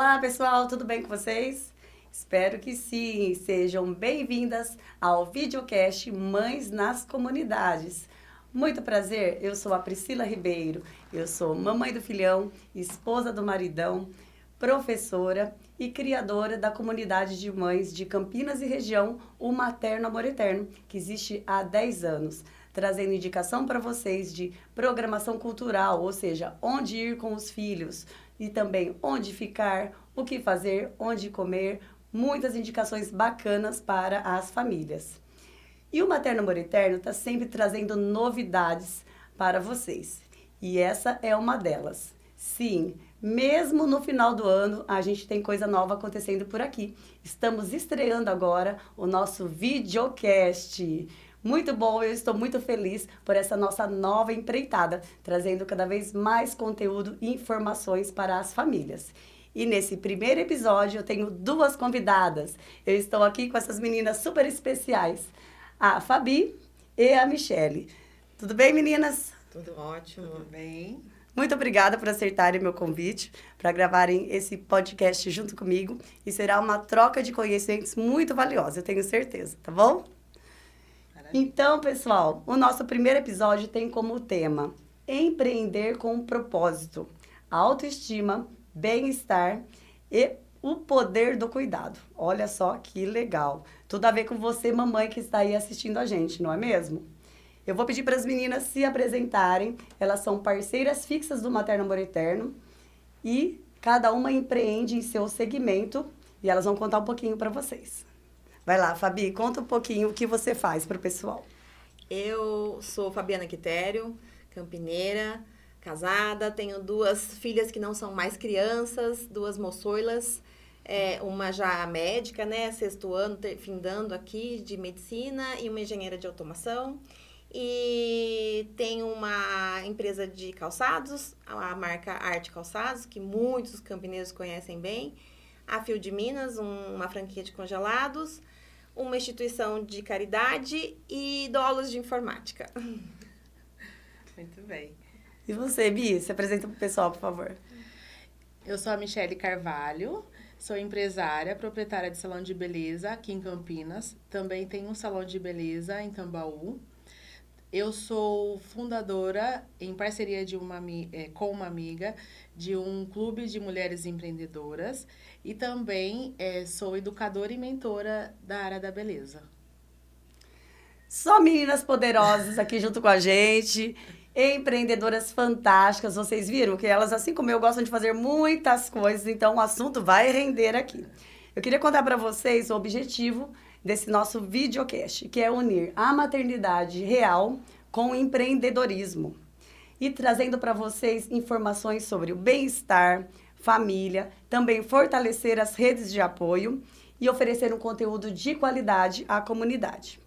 Olá, pessoal, tudo bem com vocês? Espero que sim. Sejam bem-vindas ao videocast Mães nas Comunidades. Muito prazer, eu sou a Priscila Ribeiro, eu sou mamãe do filhão, esposa do maridão, professora e criadora da comunidade de mães de Campinas e região, o Materno Amor Eterno, que existe há 10 anos, trazendo indicação para vocês de programação cultural, ou seja, onde ir com os filhos e também onde ficar, o que fazer, onde comer, muitas indicações bacanas para as famílias. E o Materno Amor Eterno está sempre trazendo novidades para vocês. E essa é uma delas. Sim, mesmo no final do ano, a gente tem coisa nova acontecendo por aqui. Estamos estreando agora o nosso videocast. Muito bom, eu estou muito feliz por essa nossa nova empreitada, trazendo cada vez mais conteúdo e informações para as famílias. E nesse primeiro episódio eu tenho duas convidadas. Eu estou aqui com essas meninas super especiais, a Fabi e a Michele. Tudo bem, meninas? Tudo ótimo. Tudo bem? Muito obrigada por aceitarem meu convite para gravarem esse podcast junto comigo. E será uma troca de conhecimentos muito valiosa, eu tenho certeza, tá bom? Maravilha. Então, pessoal, o nosso primeiro episódio tem como tema empreender com um propósito, autoestima, bem-estar e o poder do cuidado. Olha só que legal. Tudo a ver com você, mamãe, que está aí assistindo a gente, não é mesmo? Eu vou pedir para as meninas se apresentarem. Elas são parceiras fixas do Materno Amor Eterno e cada uma empreende em seu segmento e elas vão contar um pouquinho para vocês. Vai lá, Fabi, conta um pouquinho o que você faz para o pessoal. Eu sou Fabiana Quitério, campineira, casada, tenho duas filhas que não são mais crianças, duas moçoilas, uma já médica, né, sexto ano, findando aqui de medicina, e uma engenheira de automação. E tenho uma empresa de calçados, a marca Arte Calçados, que muitos campineiros conhecem bem, a Fio de Minas, uma franquia de congelados, uma instituição de caridade e dou aulas de informática. Muito bem. E você, Bi, se apresenta para o pessoal, por favor. Eu sou a Michele Carvalho, sou empresária, proprietária de salão de beleza aqui em Campinas. Também tenho um salão de beleza em Tambaú. Eu sou fundadora, em parceria com uma amiga, de um clube de mulheres empreendedoras e também sou educadora e mentora da área da beleza. Só meninas poderosas aqui junto com a gente, empreendedoras fantásticas. Vocês viram que elas, assim como eu, gostam de fazer muitas coisas, então o assunto vai render aqui. Eu queria contar para vocês o objetivo desse nosso videocast, que é unir a maternidade real com o empreendedorismo. E trazendo para vocês informações sobre o bem-estar, família, também fortalecer as redes de apoio e oferecer um conteúdo de qualidade à comunidade.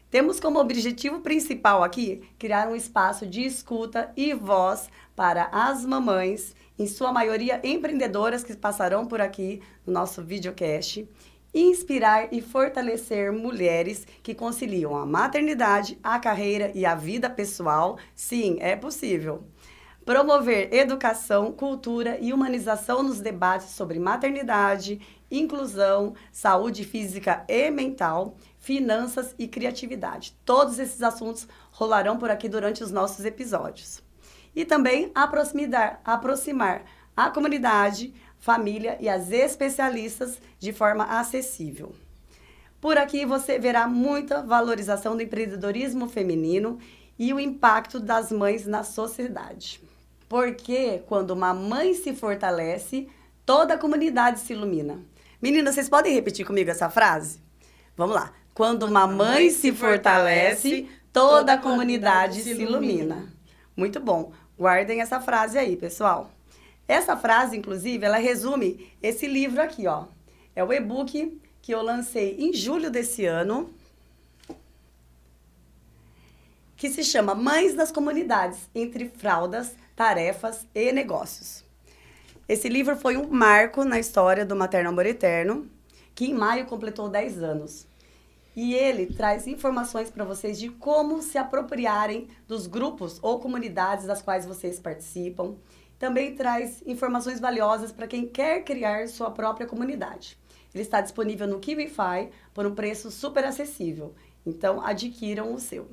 Temos como objetivo principal aqui criar um espaço de escuta e voz para as mamães, em sua maioria empreendedoras que passarão por aqui no nosso videocast, inspirar e fortalecer mulheres que conciliam a maternidade, a carreira e a vida pessoal. Sim, é possível. Promover educação, cultura e humanização nos debates sobre maternidade, inclusão, saúde física e mental, finanças e criatividade. Todos esses assuntos rolarão por aqui durante os nossos episódios. E também aproximar a comunidade, família e as especialistas de forma acessível. Por aqui você verá muita valorização do empreendedorismo feminino e o impacto das mães na sociedade. Porque quando uma mãe se fortalece, toda a comunidade se ilumina. Meninas, vocês podem repetir comigo essa frase? Vamos lá. Quando uma mãe se fortalece, toda a comunidade se ilumina. Muito bom. Guardem essa frase aí, pessoal. Essa frase, inclusive, ela resume esse livro aqui, ó. É o e-book que eu lancei em julho desse ano, que se chama Mães das Comunidades, entre fraldas, tarefas e negócios. Esse livro foi um marco na história do Materno Amor Eterno, que em maio completou 10 anos. E ele traz informações para vocês de como se apropriarem dos grupos ou comunidades das quais vocês participam, também traz informações valiosas para quem quer criar sua própria comunidade. Ele está disponível no Kivify por um preço super acessível. Então, adquiram o seu.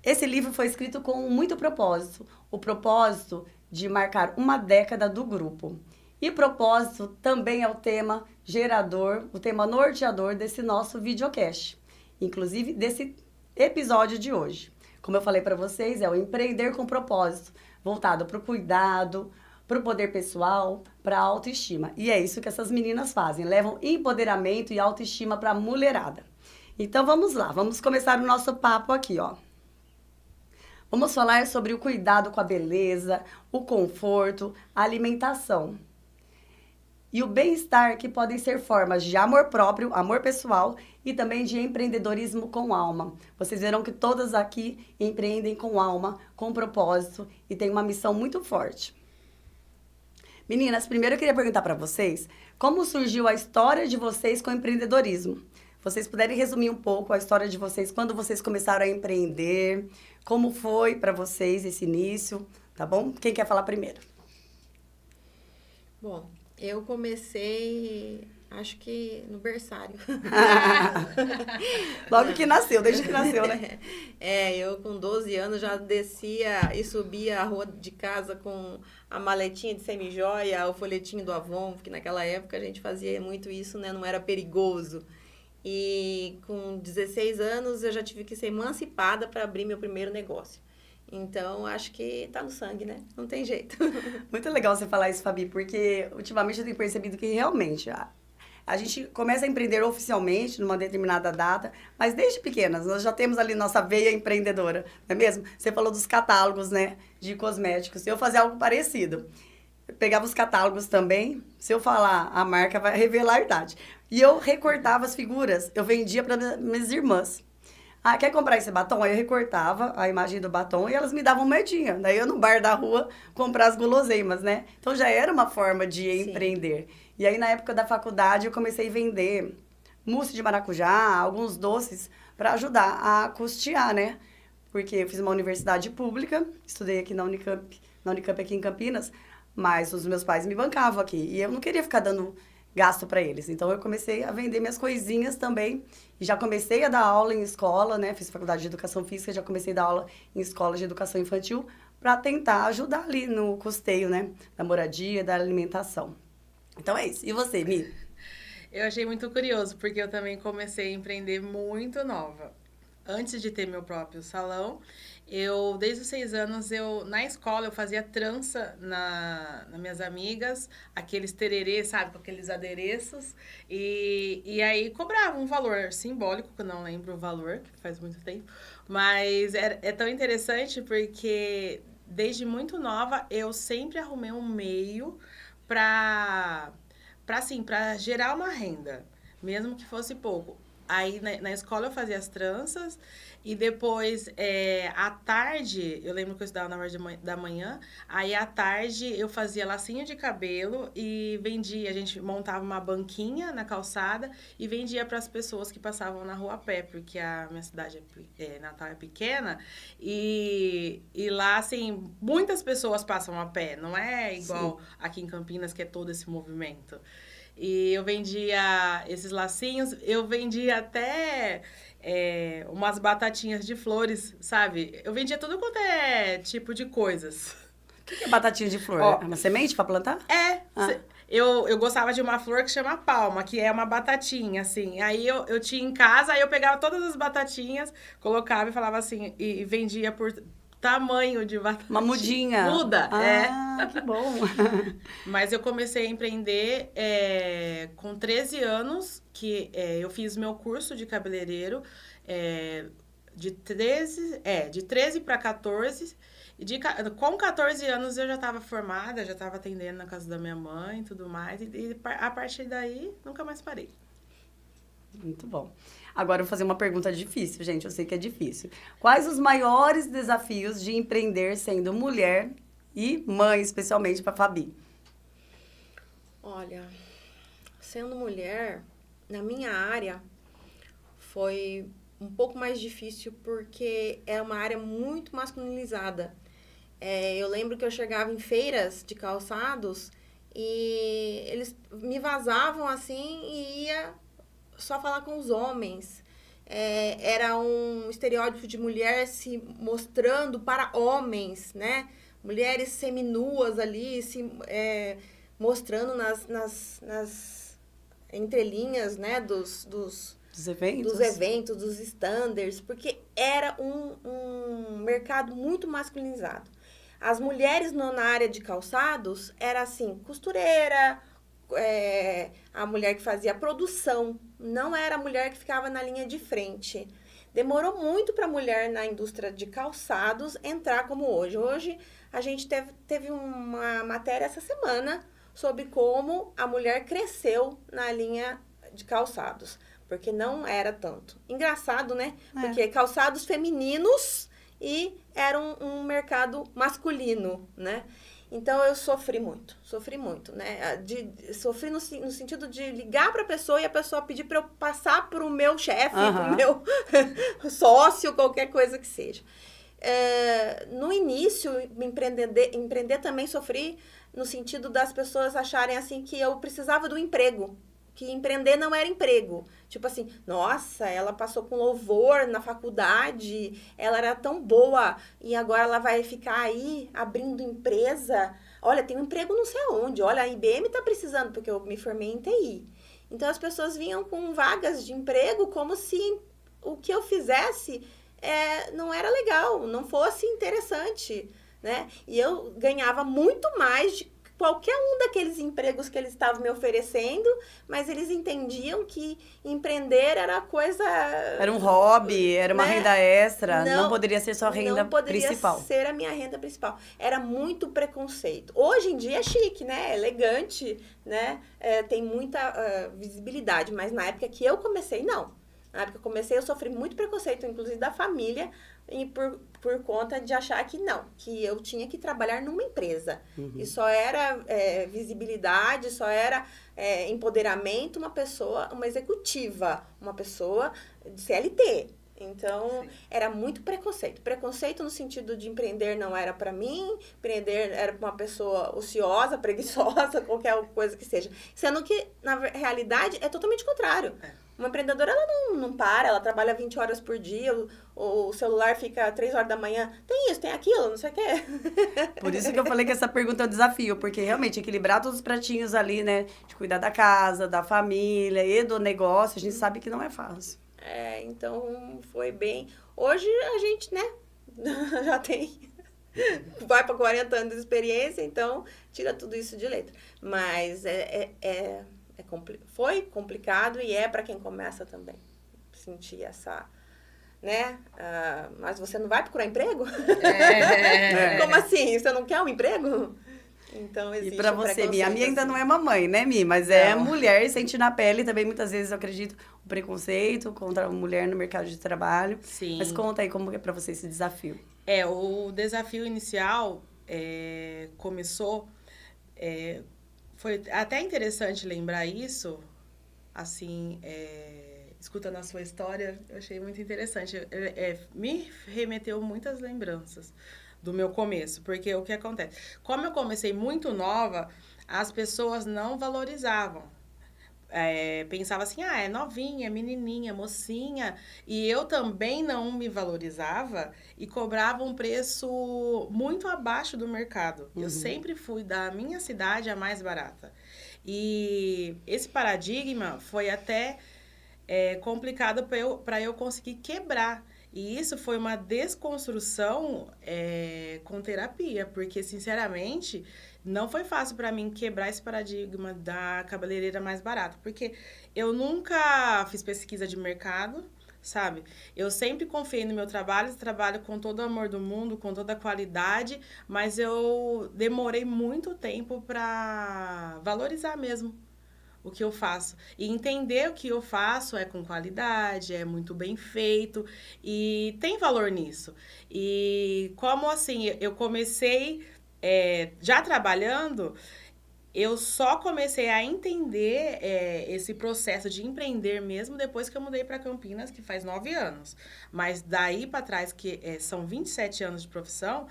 Esse livro foi escrito com muito propósito. O propósito de marcar uma década do grupo. E propósito também é o tema gerador, o tema norteador desse nosso videocast. Inclusive, desse episódio de hoje. Como eu falei para vocês, é o empreender com propósito, voltado para o cuidado, para o poder pessoal, para a autoestima. E é isso que essas meninas fazem, levam empoderamento e autoestima para a mulherada. Então vamos lá, vamos começar o nosso papo aqui, ó. Vamos falar sobre o cuidado com a beleza, o conforto, a alimentação. E o bem-estar, que podem ser formas de amor próprio, amor pessoal e também de empreendedorismo com alma. Vocês verão que todas aqui empreendem com alma, com propósito e têm uma missão muito forte. Meninas, primeiro eu queria perguntar para vocês como surgiu a história de vocês com o empreendedorismo. Vocês puderem resumir um pouco a história de vocês, quando vocês começaram a empreender, como foi para vocês esse início, tá bom? Quem quer falar primeiro? Bom, eu comecei, acho que no berçário. Logo que nasceu, desde que nasceu, né? Eu com 12 anos já descia e subia a rua de casa com a maletinha de semijoia, o folhetinho do Avon, porque naquela época a gente fazia muito isso, né? Não era perigoso. E com 16 anos eu já tive que ser emancipada para abrir meu primeiro negócio. Então, acho que tá no sangue, né? Não tem jeito. Muito legal você falar isso, Fabi, porque ultimamente eu tenho percebido que realmente a gente começa a empreender oficialmente numa determinada data, mas desde pequenas nós já temos ali nossa veia empreendedora, não é mesmo? Você falou dos catálogos, né, de cosméticos. Eu fazia algo parecido. Eu pegava os catálogos também, se eu falar a marca vai revelar a idade. E eu recortava as figuras, eu vendia para minhas irmãs. Ah, quer comprar esse batom? Aí eu recortava a imagem do batom e elas me davam moedinha. Daí eu no bar da rua comprar as guloseimas, né? Então já era uma forma de empreender. E aí na época da faculdade eu comecei a vender mousse de maracujá, alguns doces para ajudar a custear, né? Porque eu fiz uma universidade pública, estudei aqui na Unicamp aqui em Campinas, mas os meus pais me bancavam aqui e eu não queria ficar dando gasto para eles. Então, eu comecei a vender minhas coisinhas também. E já comecei a dar aula em escola, né? Fiz faculdade de educação física, já comecei a dar aula em escola de educação infantil para tentar ajudar ali no custeio, né? Da moradia, da alimentação. Então, é isso. E você, Mi? Eu achei muito curioso, porque eu também comecei a empreender muito nova. Antes de ter meu próprio salão, desde os 6 anos, na escola, eu fazia trança nas minhas amigas, aqueles tererê, sabe, com aqueles adereços, e aí cobrava um valor simbólico, que eu não lembro o valor, que faz muito tempo, mas é tão interessante porque desde muito nova eu sempre arrumei um meio para gerar uma renda, mesmo que fosse pouco. Aí, na escola, eu fazia as tranças e depois, à tarde, eu lembro que eu estudava na hora da manhã, aí, à tarde, eu fazia lacinho de cabelo e vendia. A gente montava uma banquinha na calçada e vendia para as pessoas que passavam na rua a pé, porque a minha cidade, Natal, é pequena e lá, assim, muitas pessoas passam a pé, não é igual aqui em Campinas, que é todo esse movimento. E eu vendia esses lacinhos, eu vendia até umas batatinhas de flores, sabe? Eu vendia tudo quanto é tipo de coisas. O que é batatinha de flor? É uma semente para plantar? Eu gostava de uma flor que chama palma, que é uma batatinha, assim. Aí eu tinha em casa, aí eu pegava todas as batatinhas, colocava e falava assim, e vendia por tamanho de batata. Uma mudinha. Muda, que bom. Mas eu comecei a empreender com 13 anos, que eu fiz meu curso de cabeleireiro de 13 para 14. Com 14 anos eu já estava formada, já estava atendendo na casa da minha mãe e tudo mais. E a partir daí, nunca mais parei. Muito bom. Agora eu vou fazer uma pergunta difícil, gente. Eu sei que é difícil. Quais os maiores desafios de empreender sendo mulher e mãe, especialmente para Fabi? Olha, sendo mulher, na minha área, foi um pouco mais difícil porque é uma área muito masculinizada. Eu lembro que eu chegava em feiras de calçados e eles me vazavam assim e ia só falar com os homens. Era um estereótipo de mulher se mostrando para homens, né? Mulheres seminuas ali, mostrando nas entrelinhas, né? Dos eventos, dos standards, porque era um mercado muito masculinizado. As mulheres na área de calçados era assim, costureira, a mulher que fazia produção, não era a mulher que ficava na linha de frente. Demorou muito para a mulher na indústria de calçados entrar como hoje. Hoje a gente teve uma matéria essa semana sobre como a mulher cresceu na linha de calçados, porque não era tanto. Engraçado, né? Porque calçados femininos e era um mercado masculino, né? Então, eu sofri muito, né? Sofri no sentido de ligar para a pessoa e a pessoa pedir para eu passar para o meu chefe, para o meu sócio, qualquer coisa que seja. No início, empreender também sofri no sentido das pessoas acharem assim que eu precisava do emprego. Que empreender não era emprego. Tipo assim, nossa, ela passou com louvor na faculdade, ela era tão boa e agora ela vai ficar aí abrindo empresa. Olha, tem um emprego não sei aonde. Olha, a IBM tá precisando, porque eu me formei em TI. Então, as pessoas vinham com vagas de emprego como se o que eu fizesse não era legal, não fosse interessante, né? E eu ganhava muito mais de qualquer um daqueles empregos que eles estavam me oferecendo, mas eles entendiam que empreender era coisa... Era um hobby, era uma renda extra, não poderia ser só a renda principal. Não poderia ser a minha renda principal. Era muito preconceito. Hoje em dia é chique, né? É elegante, né? Tem muita visibilidade, mas na época que eu comecei, não. Na época que eu comecei, eu sofri muito preconceito, inclusive da família, e por conta de achar que não, que eu tinha que trabalhar numa empresa. E só era visibilidade, só era empoderamento uma executiva, uma pessoa de CLT. Então, sim, era muito preconceito. Preconceito no sentido de empreender não era para mim, empreender era para uma pessoa ociosa, preguiçosa, qualquer coisa que seja. Sendo que, na realidade, é totalmente contrário. Uma empreendedora, ela não para, ela trabalha 20 horas por dia, o celular fica 3 horas da manhã, tem isso, tem aquilo, não sei o quê. Por isso que eu falei que essa pergunta é um desafio, porque realmente equilibrar todos os pratinhos ali, né, de cuidar da casa, da família e do negócio, a gente sabe que não é fácil. Então foi bem... Hoje a gente, né, já vai para 40 anos de experiência, então tira tudo isso de letra. Mas foi complicado e para quem começa também. Sentir essa, né? Mas você não vai procurar emprego? Como assim? Você não quer um emprego? Então, existe. E pra você, Mi, a minha ainda não é mamãe, né, Mi? Mas é mulher e sente na pele também, muitas vezes, eu acredito, o preconceito contra a mulher no mercado de trabalho. Sim. Mas conta aí como é pra você esse desafio. O desafio inicial começou... foi até interessante lembrar isso, assim, escutando a sua história, eu achei muito interessante. Me remeteu muitas lembranças do meu começo, porque o que acontece? Como eu comecei muito nova, as pessoas não valorizavam. Pensava assim, é novinha, menininha, mocinha, e eu também não me valorizava e cobrava um preço muito abaixo do mercado. Eu sempre fui da minha cidade a mais barata. E esse paradigma foi até complicado para eu conseguir quebrar. E isso foi uma desconstrução com terapia, porque, sinceramente, não foi fácil para mim quebrar esse paradigma da cabeleireira mais barata, porque eu nunca fiz pesquisa de mercado, sabe? Eu sempre confiei no meu trabalho com todo o amor do mundo, com toda a qualidade, mas eu demorei muito tempo para valorizar mesmo o que eu faço. E entender o que eu faço com qualidade, muito bem feito e tem valor nisso. E como assim, eu comecei já trabalhando, eu só comecei a entender esse processo de empreender mesmo depois que eu mudei para Campinas, que faz 9 anos. Mas daí para trás, que são 27 anos de profissão,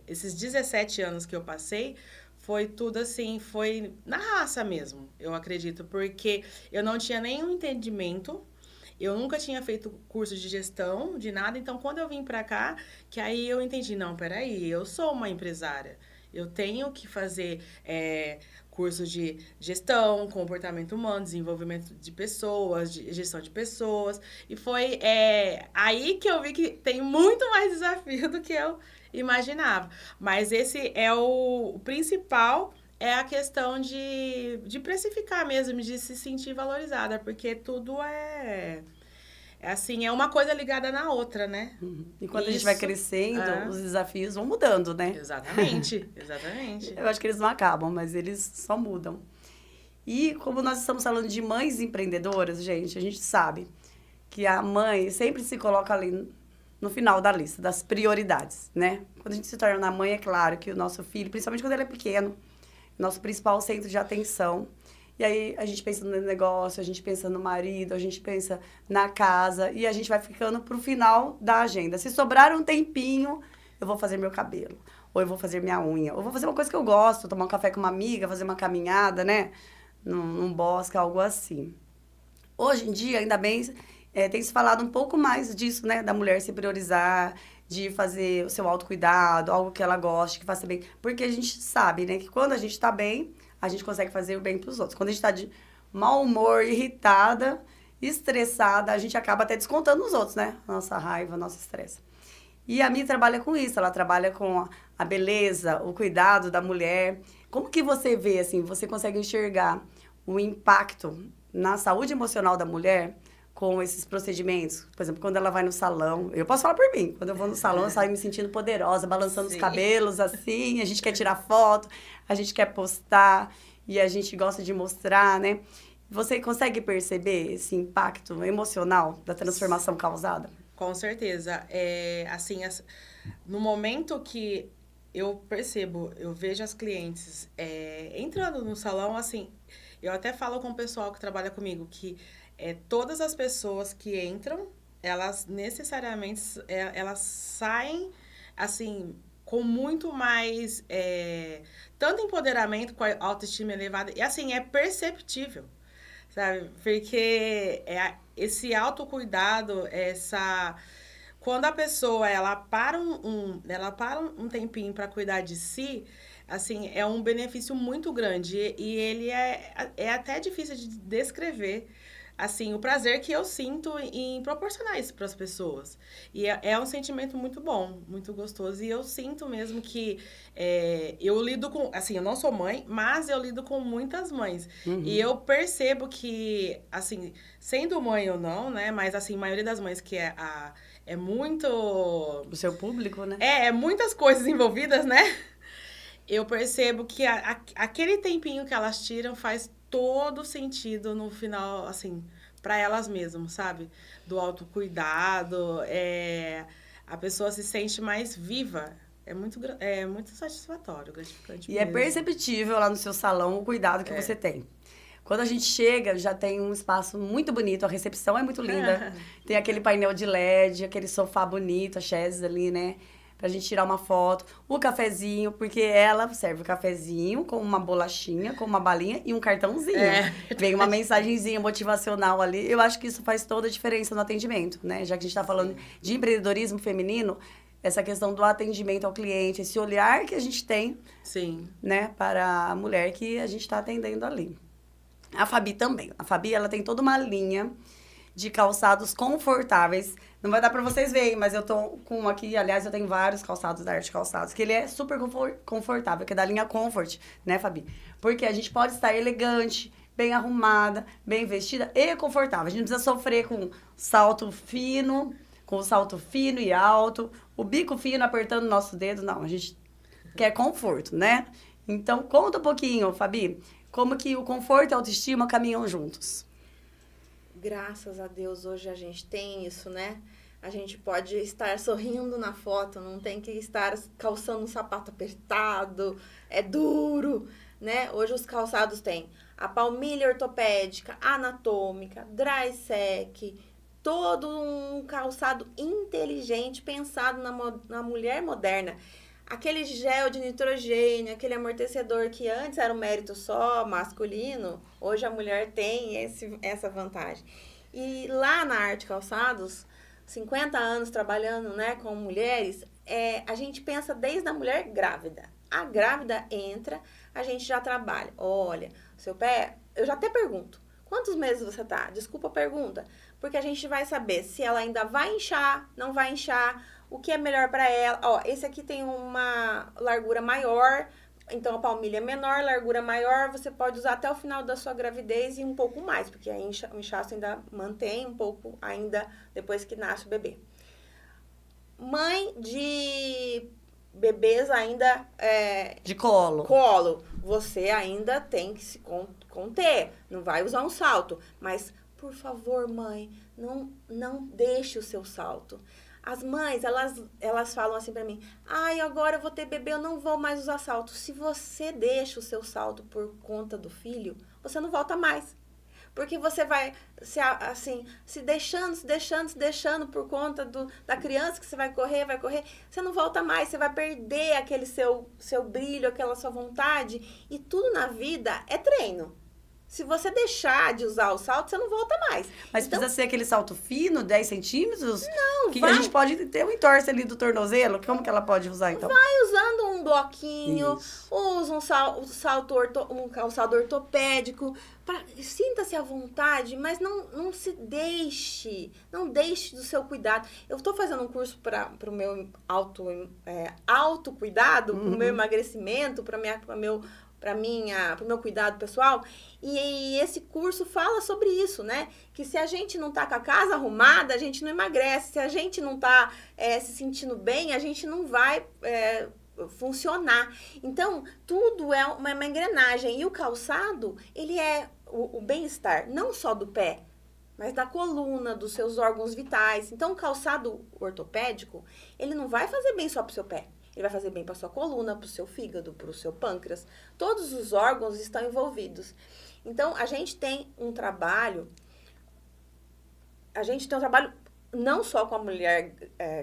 esses 17 anos que eu passei, foi tudo assim, foi na raça mesmo, eu acredito. Porque eu não tinha nenhum entendimento. Eu nunca tinha feito curso de gestão, de nada. Então, quando eu vim para cá, que aí eu entendi, não, peraí, eu sou uma empresária. Eu tenho que fazer cursos de gestão, comportamento humano, desenvolvimento de pessoas, gestão de pessoas. E foi aí que eu vi que tem muito mais desafio do que eu imaginava. Mas esse é o principal, é a questão de precificar mesmo, de se sentir valorizada, porque tudo assim, é uma coisa ligada na outra, né? Enquanto a gente vai crescendo, os desafios vão mudando, né? Exatamente, exatamente. Eu acho que eles não acabam, mas eles só mudam. E como nós estamos falando de mães empreendedoras, gente, a gente sabe que a mãe sempre se coloca ali no final da lista, das prioridades, né? Quando a gente se torna mãe, é claro que o nosso filho, principalmente quando ele é pequeno, nosso principal centro de atenção. E aí a gente pensa no negócio, a gente pensa no marido, a gente pensa na casa e a gente vai ficando pro final da agenda. Se sobrar um tempinho, eu vou fazer meu cabelo, ou eu vou fazer minha unha, ou vou fazer uma coisa que eu gosto, tomar um café com uma amiga, fazer uma caminhada, né? Num bosque, algo assim. Hoje em dia, ainda bem, tem se falado um pouco mais disso, né? Da mulher se priorizar, de fazer o seu autocuidado, algo que ela goste, que faça bem. Porque a gente sabe, né? Que quando a gente tá bem, a gente consegue fazer o bem pros outros. Quando a gente tá de mau humor, irritada, estressada, a gente acaba até descontando nos outros, né? Nossa raiva, nosso estresse. E a Mi trabalha com isso, ela trabalha com a beleza, o cuidado da mulher. Como que você vê, assim, você consegue enxergar o impacto na saúde emocional da mulher com esses procedimentos? Por exemplo, quando ela vai no salão, eu posso falar por mim, quando eu vou no salão, eu saio me sentindo poderosa, balançando os cabelos assim, a gente quer tirar foto, a gente quer postar e a gente gosta de mostrar, né? Você consegue perceber esse impacto emocional da transformação causada? Com certeza. Assim, no momento que eu percebo, eu vejo as clientes entrando no salão, assim, eu até falo com o pessoal que trabalha comigo que todas as pessoas que entram, elas necessariamente elas saem, assim, com muito mais, tanto empoderamento, com a autoestima elevada, e assim, é perceptível, sabe? Porque esse autocuidado, quando a pessoa, ela para um tempinho para cuidar de si, assim, é um benefício muito grande. E ele é até difícil de descrever, assim, o prazer que eu sinto em proporcionar isso para as pessoas. E é um sentimento muito bom, muito gostoso. E eu sinto mesmo que eu lido com... Assim, eu não sou mãe, mas eu lido com muitas mães. Uhum. E eu percebo que, assim, sendo mãe ou não, né? Mas, assim, a maioria das mães que é muito... O seu público, né? Muitas coisas envolvidas, né? Eu percebo que aquele tempinho que elas tiram faz todo sentido no final, assim, para elas mesmas, sabe? Do autocuidado, a pessoa se sente mais viva. É muito satisfatório, gratificante E mesmo. é perceptível lá no seu salão o cuidado que você tem. Quando a gente chega, já tem um espaço muito bonito, a recepção é muito linda. Tem aquele painel de LED, aquele sofá bonito, a chaise ali, né? Pra gente tirar uma foto. O cafezinho, porque ela serve o cafezinho com uma bolachinha, com uma balinha e um cartãozinho. Vem uma mensagenzinha motivacional ali. Eu acho que isso faz toda a diferença no atendimento, né? Já que a gente tá falando de empreendedorismo feminino, essa questão do atendimento ao cliente, esse olhar que a gente tem, né, para a mulher que a gente tá atendendo ali. A Fabi também. A Fabi, ela tem toda uma linha de calçados confortáveis. Não vai dar pra vocês verem, mas eu tô com aqui, aliás, eu tenho vários calçados da Arte Calçados, que ele é super confortável, que é da linha Comfort, né, Fabi? Porque a gente pode estar elegante, bem arrumada, bem vestida e confortável. A gente não precisa sofrer com salto fino e alto, o bico fino apertando o nosso dedo, não. A gente quer conforto, né? Então, conta um pouquinho, Fabi, como que o conforto e a autoestima caminham juntos. Graças a Deus, hoje a gente tem isso, né? A gente pode estar sorrindo na foto, não tem que estar calçando um sapato apertado, é duro, né? Hoje os calçados têm a palmilha ortopédica, anatômica, dry sec, todo um calçado inteligente pensado na mulher moderna. Aquele gel de nitrogênio, aquele amortecedor que antes era um mérito só masculino, hoje a mulher tem essa vantagem. E lá na Arte Calçados, 50 anos trabalhando, né, com mulheres, a gente pensa desde a mulher grávida. A grávida entra, a gente já trabalha. Olha, seu pé, eu já até pergunto, quantos meses você tá? Desculpa a pergunta, porque a gente vai saber se ela ainda vai inchar, não vai inchar, o que é melhor para ela. Ó, esse aqui tem uma largura maior, então a palmilha é menor, largura maior, você pode usar até o final da sua gravidez e um pouco mais, porque o inchaço ainda mantém um pouco ainda depois que nasce o bebê. Mãe de bebês ainda... de colo. Você ainda tem que se conter, não vai usar um salto. Mas, por favor, mãe, não deixe o seu salto. As mães, elas falam assim pra mim, agora eu vou ter bebê, eu não vou mais usar salto. Se você deixa o seu salto por conta do filho, você não volta mais. Porque você vai se deixando por conta da criança que você vai correr, você não volta mais, você vai perder aquele seu brilho, aquela sua vontade. E tudo na vida é treino. Se você deixar de usar o salto, você não volta mais. Mas então, precisa ser aquele salto fino, 10 centímetros? Não, que a gente pode ter um entorse ali do tornozelo? Como que ela pode usar, então? Vai usando um bloquinho, usa um calçado ortopédico. Sinta-se à vontade, mas não se deixe. Não deixe do seu cuidado. Eu estou fazendo um curso para o meu autocuidado, para o meu emagrecimento, para o meu cuidado pessoal, e esse curso fala sobre isso, né? Que se a gente não tá com a casa arrumada, a gente não emagrece. Se a gente não tá se sentindo bem, a gente não vai funcionar. Então, tudo é uma engrenagem. E o calçado, ele é o bem-estar, não só do pé, mas da coluna, dos seus órgãos vitais. Então, o calçado ortopédico, ele não vai fazer bem só pro seu pé. Ele vai fazer bem para sua coluna, para o seu fígado, para o seu pâncreas. Todos os órgãos estão envolvidos. Então, a gente tem um trabalho não só com a mulher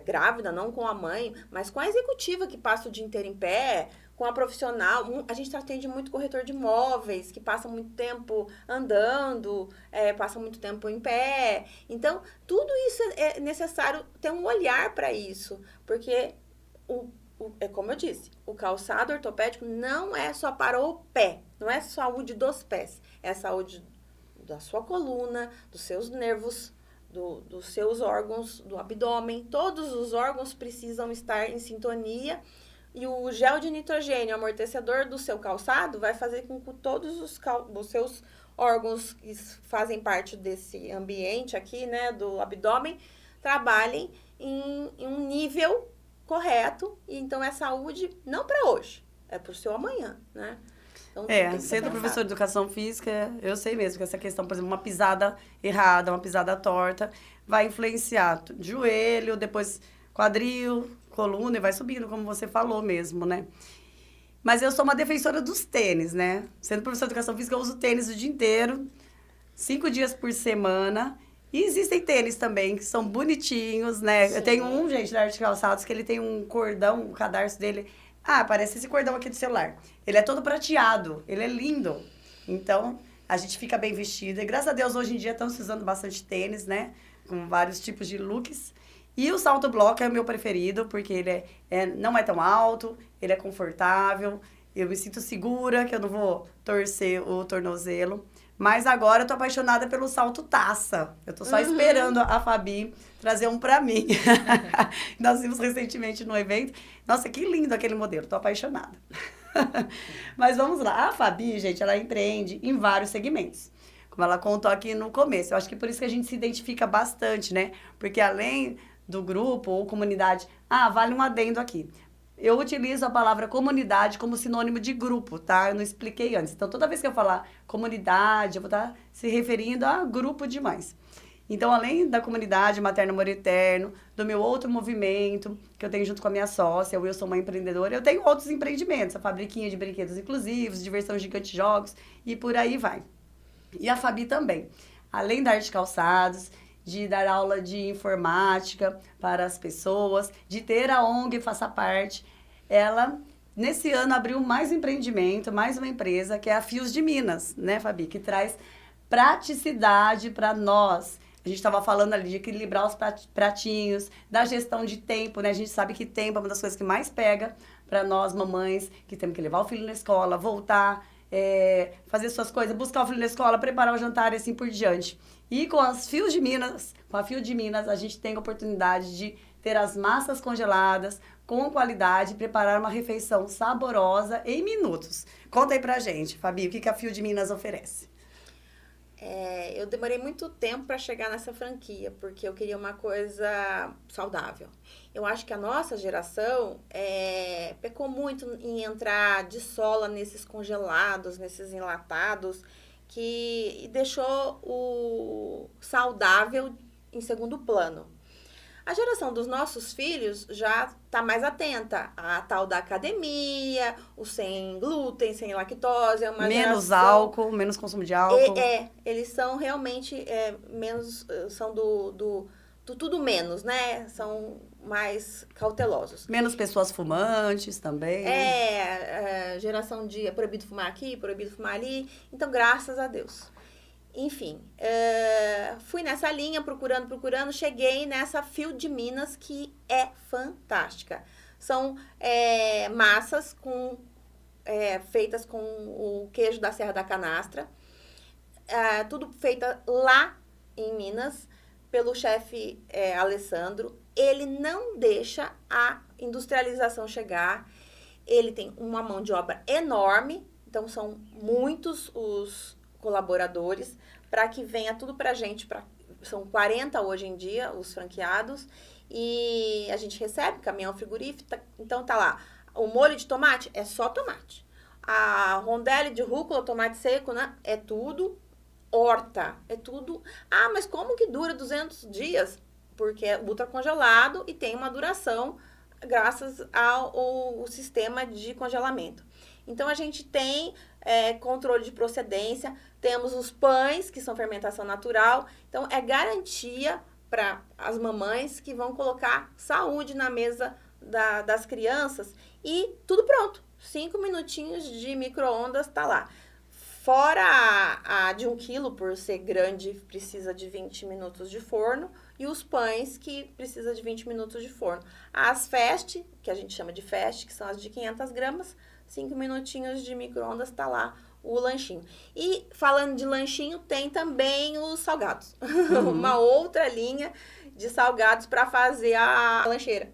grávida, não com a mãe, mas com a executiva que passa o dia inteiro em pé, com a profissional. A gente atende muito corretor de imóveis, que passa muito tempo andando, passa muito tempo em pé. Então, tudo isso é necessário ter um olhar para isso, porque é como eu disse, o calçado ortopédico não é só para o pé, não é saúde dos pés, é a saúde da sua coluna, dos seus nervos, dos seus órgãos, do abdômen. Todos os órgãos precisam estar em sintonia, e o gel de nitrogênio, amortecedor do seu calçado, vai fazer com que todos os seus órgãos que fazem parte desse ambiente aqui, né, do abdômen, trabalhem em um nível correto. E então é saúde não para hoje, é para o seu amanhã, né? Então, sendo professor de educação física, eu sei mesmo que essa questão, por exemplo, uma pisada errada, uma pisada torta, vai influenciar joelho, depois quadril, coluna, e vai subindo, como você falou mesmo, né? Mas eu sou uma defensora dos tênis, né? Sendo professor de educação física, eu uso tênis o dia inteiro, 5 dias por semana. E existem tênis também, que são bonitinhos, né? Sim. Eu tenho um, gente, da Arte Calçados, que ele tem um cordão, o cadarço dele... parece esse cordão aqui do celular. Ele é todo prateado, ele é lindo. Então, a gente fica bem vestido. E graças a Deus, hoje em dia, estão se usando bastante tênis, né? Com vários tipos de looks. E o salto bloco é o meu preferido, porque ele não é tão alto, ele é confortável. Eu me sinto segura, que eu não vou torcer o tornozelo. Mas agora eu tô apaixonada pelo salto taça. Eu tô só esperando a Fabi trazer um pra mim. Nós vimos recentemente no evento. Nossa, que lindo aquele modelo. Tô apaixonada. Mas vamos lá. A Fabi, gente, ela empreende em vários segmentos. Como ela contou aqui no começo. Eu acho que por isso que a gente se identifica bastante, né? Porque além do grupo ou comunidade... vale um adendo aqui. Eu utilizo a palavra comunidade como sinônimo de grupo, tá? Eu não expliquei antes. Então, toda vez que eu falar comunidade, eu vou estar se referindo a grupo de mães. Então, além da comunidade Materno Amor Eterno, do meu outro movimento, que eu tenho junto com a minha sócia, eu sou uma empreendedora, eu tenho outros empreendimentos, a fabriquinha de brinquedos inclusivos, diversão gigante jogos e por aí vai. E a Fabi também, além da arte calçados, de dar aula de informática para as pessoas, de ter a ONG Faça Parte, ela, nesse ano, abriu mais um empreendimento, mais uma empresa, que é a Fios de Minas, né, Fabi? Que traz praticidade para nós. A gente estava falando ali de equilibrar os pratinhos, da gestão de tempo, né? A gente sabe que tempo é uma das coisas que mais pega para nós, mamães, que temos que levar o filho na escola, voltar, fazer suas coisas, buscar o filho na escola, preparar o jantar e assim por diante. E com a Fios de Minas, a gente tem a oportunidade de ter as massas congeladas com qualidade e preparar uma refeição saborosa em minutos. Conta aí pra gente, Fabi, o que a Fios de Minas oferece? Eu demorei muito tempo para chegar nessa franquia, porque eu queria uma coisa saudável. Eu acho que a nossa geração pecou muito em entrar de sola nesses congelados, nesses enlatados, que deixou o saudável em segundo plano. A geração dos nossos filhos já está mais atenta à tal da academia, o sem glúten, sem lactose. É uma menos geração... álcool, menos consumo de álcool. Eles são realmente menos, são do tudo menos, né? São mais cautelosos. Menos pessoas fumantes também. Geração de é proibido fumar aqui, proibido fumar ali. Então, graças a Deus. Enfim, fui nessa linha, procurando, cheguei nessa Fios de Minas, que é fantástica. São massas feitas com o queijo da Serra da Canastra, tudo feita lá em Minas, pelo chefe Alessandro. Ele não deixa a industrialização chegar, ele tem uma mão de obra enorme, então são muitos os colaboradores, para que venha tudo pra gente, são 40 hoje em dia os franqueados, e a gente recebe caminhão frigorífico, então tá lá, o molho de tomate é só tomate, a rondelle de rúcula, tomate seco, né, é tudo horta, é tudo, mas como que dura 200 dias? Porque é ultra congelado e tem uma duração graças ao sistema de congelamento. Então, a gente tem controle de procedência, temos os pães, que são fermentação natural. Então, é garantia para as mamães que vão colocar saúde na mesa das crianças. E tudo pronto. 5 minutinhos de micro-ondas tá lá. Fora a de 1 quilo, por ser grande, precisa de 20 minutos de forno. E os pães, que precisa de 20 minutos de forno. As Fast, que a gente chama de Fast, que são as de 500 gramas, 5 minutinhos de micro-ondas, tá lá o lanchinho. E falando de lanchinho, tem também os salgados. Uma outra linha de salgados para fazer a lancheira.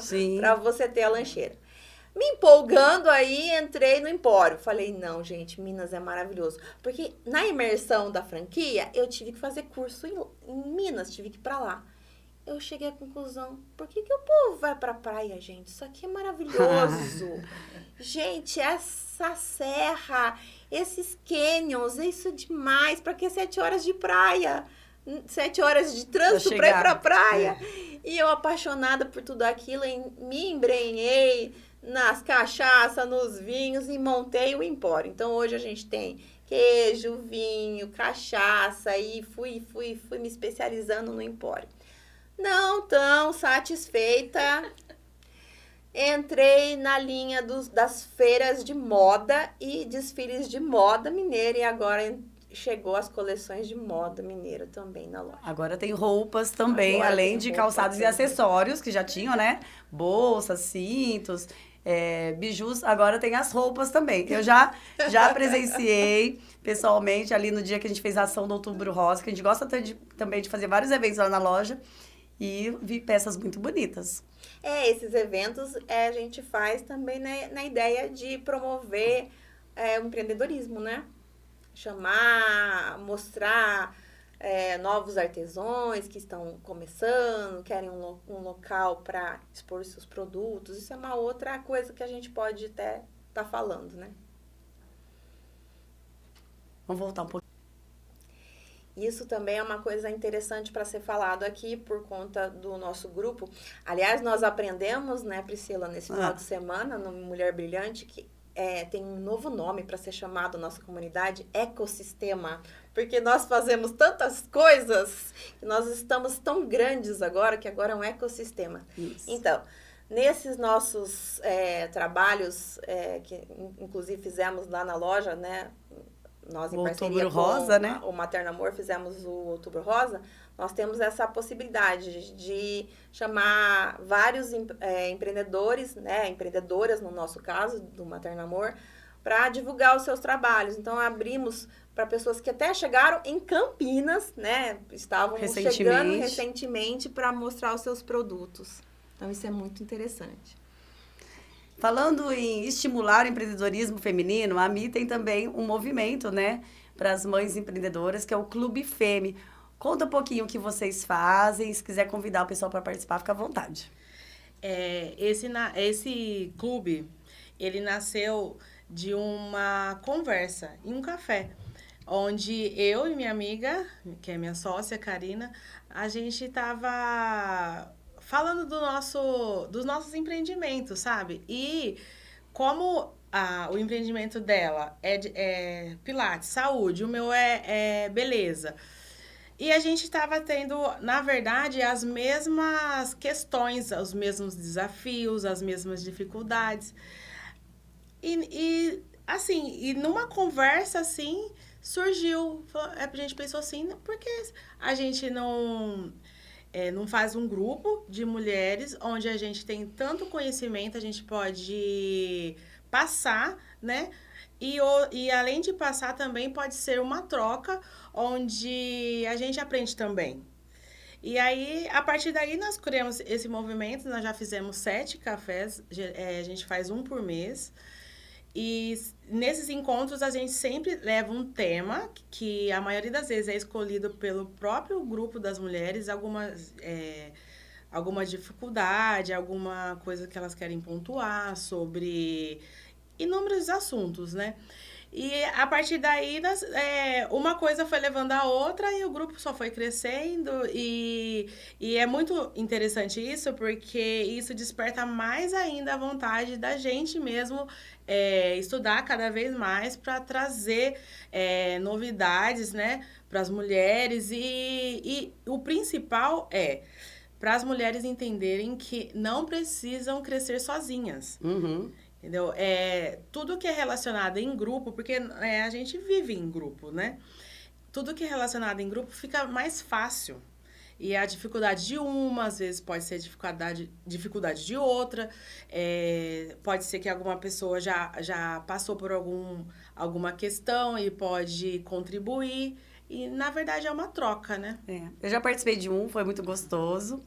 Sim. Para você ter a lancheira. Me empolgando aí, entrei no Empório. Falei, não, gente, Minas é maravilhoso. Porque na imersão da franquia, eu tive que fazer curso em Minas, tive que ir pra lá. Eu cheguei à conclusão, por que o povo vai pra praia, gente? Isso aqui é maravilhoso. Gente, essa serra, esses canyons, isso é demais. Pra que 7 horas de praia? 7 horas de trânsito pra ir pra praia? E eu, apaixonada por tudo aquilo, me embrenhei nas cachaças, nos vinhos e montei o Empório. Então, hoje a gente tem queijo, vinho, cachaça e fui me especializando no Empório. Não tão satisfeita, entrei na linha das feiras de moda e desfiles de moda mineira e agora chegou as coleções de moda mineira também na loja. Agora tem roupas também, além de calçados e acessórios que já tinham, né? Bolsas, cintos, bijus, agora tem as roupas também. Eu já presenciei pessoalmente ali no dia que a gente fez a ação do Outubro Rosa, que a gente gosta também de fazer vários eventos lá na loja, e vi peças muito bonitas. Esses eventos a gente faz também na ideia de promover o empreendedorismo, né? Chamar, mostrar novos artesãos que estão começando, querem um local para expor seus produtos. Isso é uma outra coisa que a gente pode até estar falando, né? Vamos voltar um pouquinho. Isso também é uma coisa interessante para ser falado aqui por conta do nosso grupo. Aliás, nós aprendemos, né, Priscila, nesse final de semana, no Mulher Brilhante, que tem um novo nome para ser chamado nossa comunidade, ecossistema. Porque nós fazemos tantas coisas, que nós estamos tão grandes agora, que agora é um ecossistema. Isso. Então, nesses nossos trabalhos, que inclusive fizemos lá na loja, né? Nós, em O parceria Outubro Rosa, né? o Materno Amor, fizemos o Outubro Rosa. Nós temos essa possibilidade de chamar vários empreendedores, né? Empreendedoras, no nosso caso, do Materno Amor, para divulgar os seus trabalhos. Então, abrimos para pessoas que até chegaram em Campinas, né? Estavam chegando recentemente para mostrar os seus produtos. Então, isso é muito interessante. Falando em estimular o empreendedorismo feminino, a Mi tem também um movimento, né, para as mães empreendedoras, que é o Clube Fême. Conta um pouquinho o que vocês fazem, se quiser convidar o pessoal para participar, fica à vontade. Esse clube, ele nasceu de uma conversa em um café, onde eu e minha amiga, que é minha sócia, Karina, a gente estava falando dos nossos empreendimentos, sabe? E como o empreendimento dela é Pilates, saúde, o meu é beleza. E a gente estava tendo, na verdade, as mesmas questões, os mesmos desafios, as mesmas dificuldades. E numa conversa, assim, surgiu, a gente pensou assim, por que a gente não faz um grupo de mulheres onde a gente tem tanto conhecimento, a gente pode passar, né? E além de passar, também pode ser uma troca onde a gente aprende também. E aí, a partir daí, nós criamos esse movimento, nós já fizemos 7 cafés, a gente faz um por mês. E nesses encontros a gente sempre leva um tema que a maioria das vezes é escolhido pelo próprio grupo das mulheres, alguma dificuldade, alguma coisa que elas querem pontuar sobre inúmeros assuntos, né? E a partir daí, uma coisa foi levando a outra e o grupo só foi crescendo. E é muito interessante isso, porque isso desperta mais ainda a vontade da gente mesmo estudar cada vez mais para trazer novidades, né, para as mulheres. E o principal para as mulheres entenderem que não precisam crescer sozinhas. Uhum. Entendeu? Tudo que é relacionado em grupo, porque a gente vive em grupo, né? Tudo que é relacionado em grupo fica mais fácil. E a dificuldade de uma, às vezes, pode ser dificuldade de outra. Pode ser que alguma pessoa já passou por alguma questão e pode contribuir. E, na verdade, é uma troca, né? Eu já participei de um, foi muito gostoso.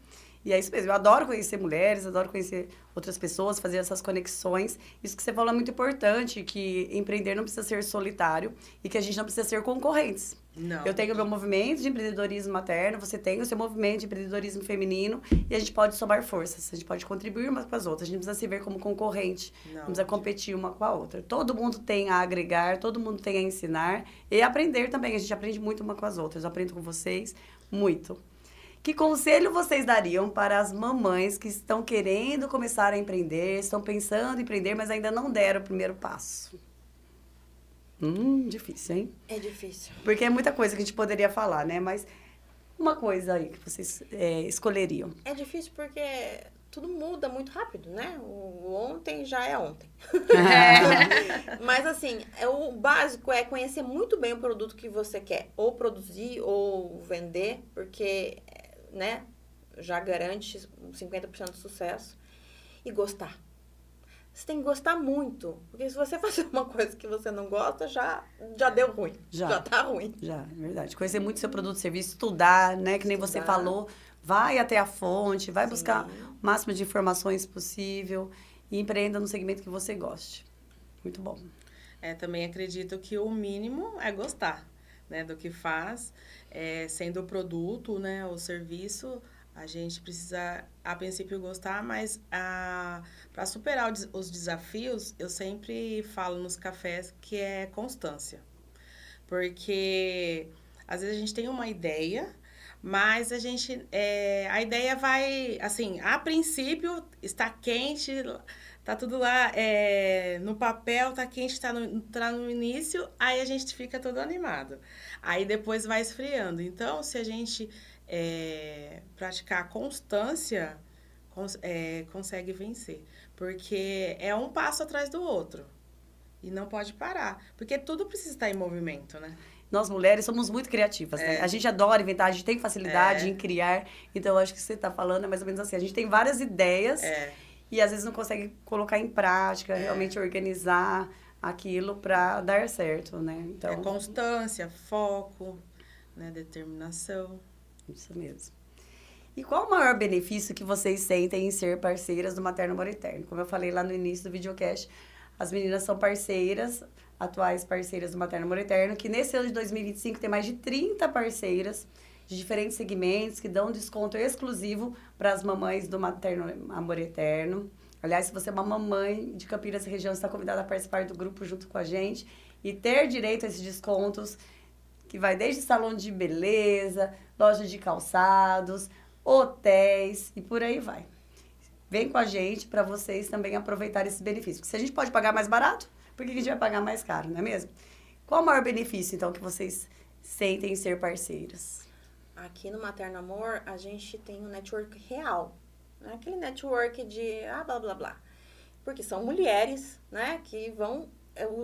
E é isso mesmo, eu adoro conhecer mulheres, adoro conhecer outras pessoas, fazer essas conexões. Isso que você falou é muito importante, que empreender não precisa ser solitário e que a gente não precisa ser concorrentes. Não. Eu tenho o meu movimento de empreendedorismo materno, você tem o seu movimento de empreendedorismo feminino e a gente pode somar forças, a gente pode contribuir umas com as outras, a gente não precisa se ver como concorrente, não precisa competir uma com a outra. Todo mundo tem a agregar, todo mundo tem a ensinar e aprender também, a gente aprende muito uma com as outras, eu aprendo com vocês muito. Que conselho vocês dariam para as mamães que estão querendo começar a empreender, estão pensando em empreender, mas ainda não deram o primeiro passo? Difícil, hein? É difícil. Porque é muita coisa que a gente poderia falar, né? Mas uma coisa aí que vocês escolheriam. É difícil porque tudo muda muito rápido, né? O ontem já é ontem. Mas, assim, o básico é conhecer muito bem o produto que você quer ou produzir ou vender, porque, né, já garante 50% de sucesso. E gostar. Você tem que gostar muito. Porque se você fazer uma coisa que você não gosta, já deu ruim. Já tá ruim. Já, é verdade. Conhecer muito seu produto, serviço, estudar, né? Que nem você falou. Vai até a fonte, vai buscar o máximo de informações possível e empreenda no segmento que você goste. Muito bom. Também acredito que o mínimo é gostar, né, do que faz. Sendo o produto, né, o serviço, a gente precisa, a princípio, gostar, mas para superar os desafios, eu sempre falo nos cafés que é constância. Porque Às vezes a gente tem uma ideia, mas a ideia vai, assim, a princípio está quente, tá tudo lá no papel, tá quente, tá no início, aí a gente fica todo animado. Aí depois vai esfriando. Então, se a gente praticar a constância, consegue vencer. Porque é um passo atrás do outro. E não pode parar. Porque tudo precisa estar em movimento, né? Nós mulheres somos muito criativas, né? A gente adora inventar, a gente tem facilidade em criar. Então, eu acho que você está falando é mais ou menos assim. A gente tem várias ideias e às vezes não consegue colocar em prática, realmente organizar aquilo para dar certo, né? Então, constância, foco, né? Determinação. Isso mesmo. E qual o maior benefício que vocês sentem em ser parceiras do Materno Amor Eterno? Como eu falei lá no início do videocast, as meninas são parceiras, atuais parceiras do Materno Amor Eterno, que nesse ano de 2025 tem mais de 30 parceiras de diferentes segmentos que dão desconto exclusivo para as mamães do Materno Amor Eterno. Aliás, se você é uma mamãe de Campinas e região, está convidada a participar do grupo junto com a gente e ter direito a esses descontos, que vai desde salão de beleza, loja de calçados, hotéis e por aí vai. Vem com a gente para vocês também aproveitarem esses benefícios. Porque se a gente pode pagar mais barato, por que a gente vai pagar mais caro, não é mesmo? Qual o maior benefício, então, que vocês sentem em ser parceiras? Aqui no Materno Amor, a gente tem um network real. Não é aquele network de blá, blá, blá. Porque são mulheres, né, que vão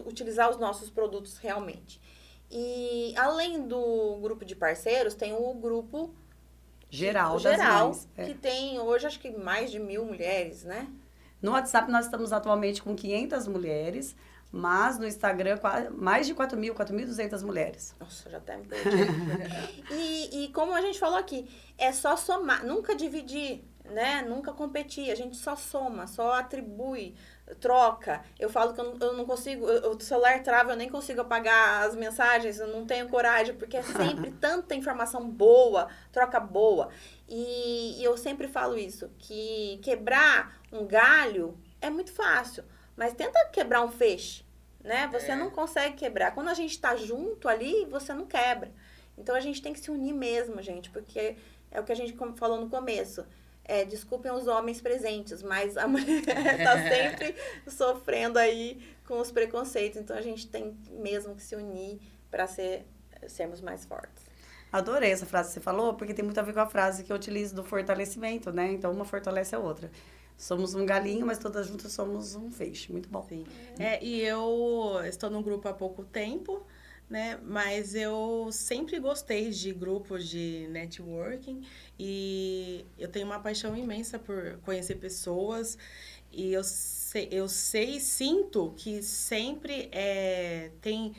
utilizar os nossos produtos realmente. E além do grupo de parceiros, tem o grupo geral das mães. Que tem hoje, acho que mais de 1.000 mulheres, né? No WhatsApp, nós estamos atualmente com 500 mulheres, mas no Instagram, mais de 4.200 mulheres. Nossa, já até me perdi. E como a gente falou aqui, é só somar, nunca dividir, né? Nunca competir, a gente só soma, só atribui, troca. Eu falo que eu não consigo, o celular trava, eu nem consigo apagar as mensagens, eu não tenho coragem, porque é sempre tanta informação boa, troca boa. E eu sempre falo isso, que quebrar um galho é muito fácil, mas tenta quebrar um feixe, né? Você não consegue quebrar. Quando a gente tá junto ali, você não quebra. Então, a gente tem que se unir mesmo, gente, porque é o que a gente falou no começo. Desculpem os homens presentes, mas a mulher tá sempre sofrendo aí com os preconceitos. Então, a gente tem mesmo que se unir para sermos mais fortes. Adorei essa frase que você falou, porque tem muito a ver com a frase que eu utilizo do fortalecimento, né? Então, uma fortalece a outra. Somos um galinho, mas todas juntas somos um feixe. Muito bom. Sim. E eu estou no grupo há pouco tempo, né? Mas eu sempre gostei de grupos de networking e eu tenho uma paixão imensa por conhecer pessoas e eu sei e sinto que sempre tem,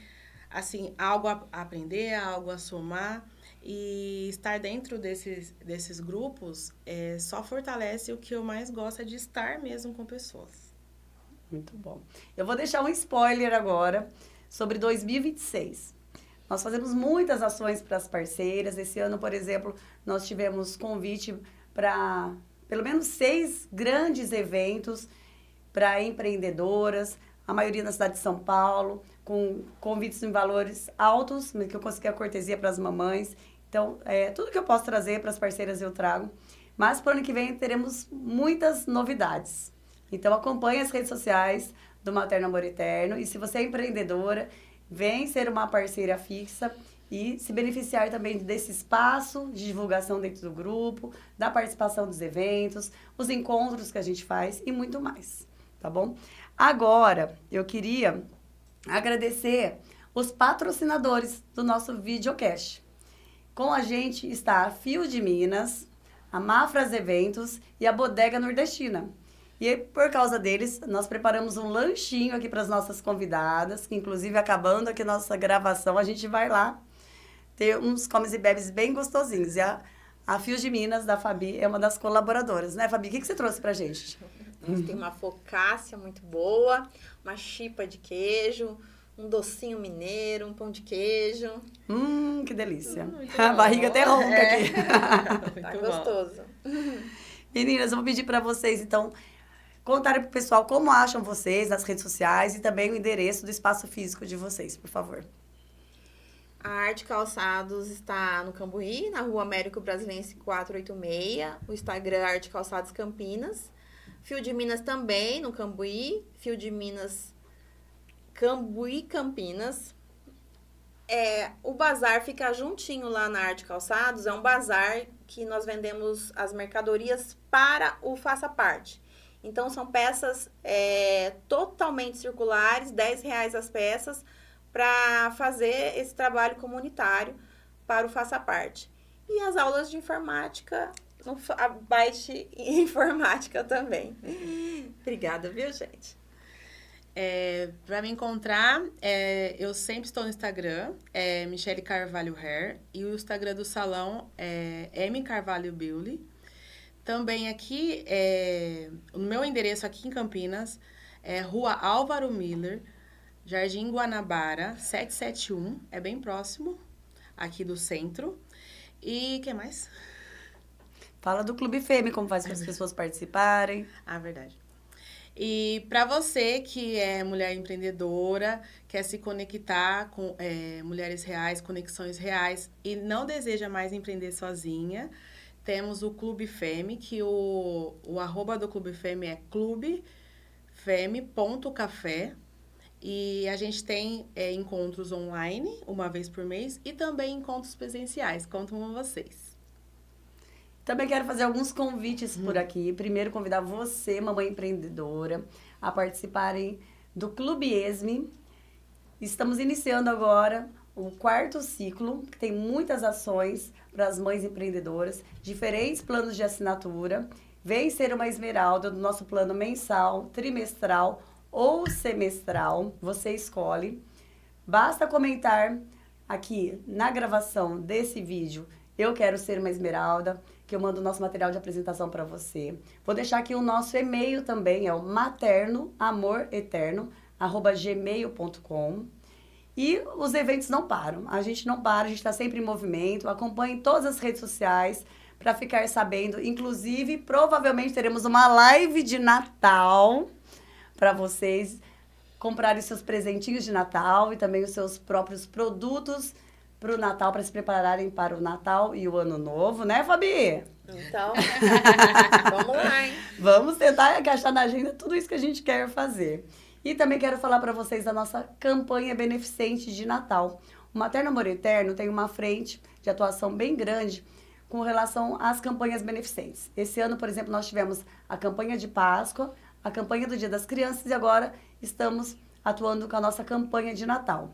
assim, algo a aprender, algo a somar. E estar dentro desses grupos só fortalece o que eu mais gosto, de estar mesmo com pessoas. Muito bom. Eu vou deixar um spoiler agora sobre 2026. Nós fazemos muitas ações para as parceiras. Esse ano, por exemplo, nós tivemos convite para pelo menos 6 grandes eventos para empreendedoras, a maioria na cidade de São Paulo, com convites em valores altos, que eu consegui a cortesia para as mamães. Então, tudo que eu posso trazer para as parceiras eu trago. Mas, para o ano que vem, teremos muitas novidades. Então, acompanhe as redes sociais do Materno Amor Eterno. E se você é empreendedora, vem ser uma parceira fixa e se beneficiar também desse espaço de divulgação dentro do grupo, da participação dos eventos, os encontros que a gente faz e muito mais, tá bom? Agora, eu queria agradecer os patrocinadores do nosso videocast. Com a gente está a Fio de Minas, a Mafras Eventos e a Bodega Nordestina. E por causa deles, nós preparamos um lanchinho aqui para as nossas convidadas, que inclusive acabando aqui nossa gravação, a gente vai lá ter uns comes e bebes bem gostosinhos. E a Fio de Minas, da Fabi, é uma das colaboradoras, né, Fabi? O que você trouxe pra gente? Tem uma focaccia muito boa, uma chipa de queijo, um docinho mineiro, um pão de queijo. Que delícia. A barriga até ronca aqui. Tá gostoso. Meninas, eu vou pedir para vocês, então, contarem pro pessoal como acham vocês nas redes sociais e também o endereço do espaço físico de vocês, por favor. A Arte Calçados está no Cambuí, na Rua Américo Brasilense 486. O Instagram Arte Calçados Campinas. Fio de Minas também no Cambuí. Fio de Minas Cambuí Campinas. O bazar fica juntinho lá na Arte Calçados. É um bazar que nós vendemos as mercadorias para o Faça Parte. Então, são peças totalmente circulares, R$10 as peças, para fazer esse trabalho comunitário para o Faça Parte. E as aulas de informática, a Baixe Informática também. Obrigada, viu, gente? Para me encontrar, eu sempre estou no Instagram, Michele Carvalho Hair, e o Instagram do salão é M Carvalho Beauty. Também aqui, o meu endereço aqui em Campinas é Rua Álvaro Miller, Jardim Guanabara, 771, é bem próximo aqui do centro. E o que mais? Fala do Clube Fêmea, como faz para as pessoas participarem. Ah, verdade. E para você que é mulher empreendedora, quer se conectar com mulheres reais, conexões reais e não deseja mais empreender sozinha, temos o Clube Fêmea, que o arroba do Clube Fêmea é clubefeme.café. E a gente tem encontros online, uma vez por mês, e também encontros presenciais. Conto com vocês. Também quero fazer alguns convites por aqui. Primeiro, convidar você, mamãe empreendedora, a participarem do Clube ESME. Estamos iniciando agora o 4º ciclo, que tem muitas ações para as mães empreendedoras, diferentes planos de assinatura. Vem ser uma esmeralda do nosso plano mensal, trimestral ou semestral, você escolhe. Basta comentar aqui na gravação desse vídeo, eu quero ser uma esmeralda, que eu mando o nosso material de apresentação para você. Vou deixar aqui o nosso e-mail também, é o maternoamoreterno@gmail.com. E os eventos não param, a gente não para, a gente está sempre em movimento. Acompanhe todas as redes sociais para ficar sabendo. Inclusive, provavelmente teremos uma live de Natal para vocês comprarem seus presentinhos de Natal e também os seus próprios produtos para o Natal, para se prepararem para o Natal e o Ano Novo, né, Fabi? Então, vamos lá, hein? Vamos tentar encaixar na agenda tudo isso que a gente quer fazer. E também quero falar para vocês da nossa campanha beneficente de Natal. O Materno Amor Eterno tem uma frente de atuação bem grande com relação às campanhas beneficentes. Esse ano, por exemplo, nós tivemos a campanha de Páscoa, a campanha do Dia das Crianças e agora estamos atuando com a nossa campanha de Natal.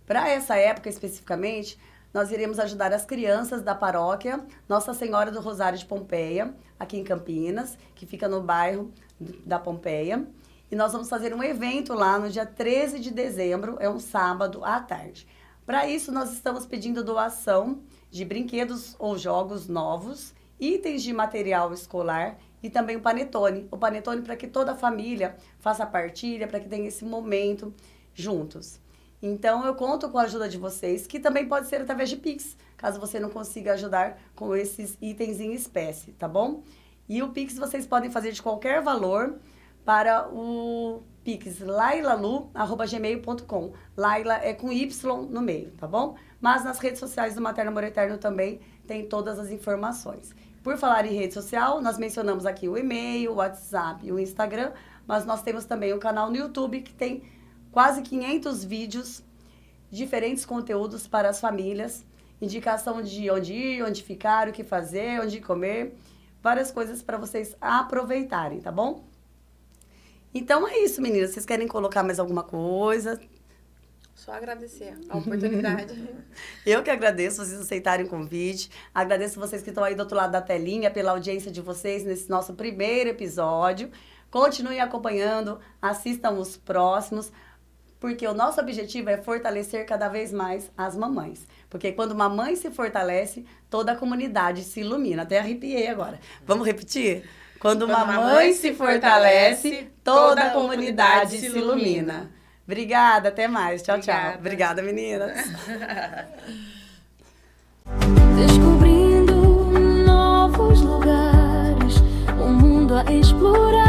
Para essa época especificamente, nós iremos ajudar as crianças da paróquia Nossa Senhora do Rosário de Pompeia, aqui em Campinas, que fica no bairro da Pompeia. E nós vamos fazer um evento lá no dia 13 de dezembro, é um sábado à tarde. Para isso, nós estamos pedindo doação de brinquedos ou jogos novos, itens de material escolar e também o panetone. O panetone para que toda a família faça a partilha, para que tenha esse momento juntos. Então, eu conto com a ajuda de vocês, que também pode ser através de Pix, caso você não consiga ajudar com esses itens em espécie, tá bom? E o Pix vocês podem fazer de qualquer valor para o Pix lailalu@gmail.com. Laila é com Y no meio, tá bom? Mas nas redes sociais do Materno Amor Eterno também tem todas as informações. Por falar em rede social, nós mencionamos aqui o e-mail, o WhatsApp e o Instagram, mas nós temos também um canal no YouTube que tem quase 500 vídeos, diferentes conteúdos para as famílias, indicação de onde ir, onde ficar, o que fazer, onde comer, várias coisas para vocês aproveitarem, tá bom? Então é isso, meninas. Vocês querem colocar mais alguma coisa? Só agradecer a oportunidade. Eu que agradeço vocês aceitarem o convite. Agradeço vocês que estão aí do outro lado da telinha pela audiência de vocês nesse nosso primeiro episódio. Continuem acompanhando, assistam os próximos, porque o nosso objetivo é fortalecer cada vez mais as mamães. Porque quando uma mãe se fortalece, toda a comunidade se ilumina. Até arrepiei agora. Vamos repetir? Quando uma mãe se fortalece, toda a comunidade se ilumina. Obrigada, até mais. Tchau, tchau. Obrigada, meninas. Descobrindo novos lugares, o mundo a explorar.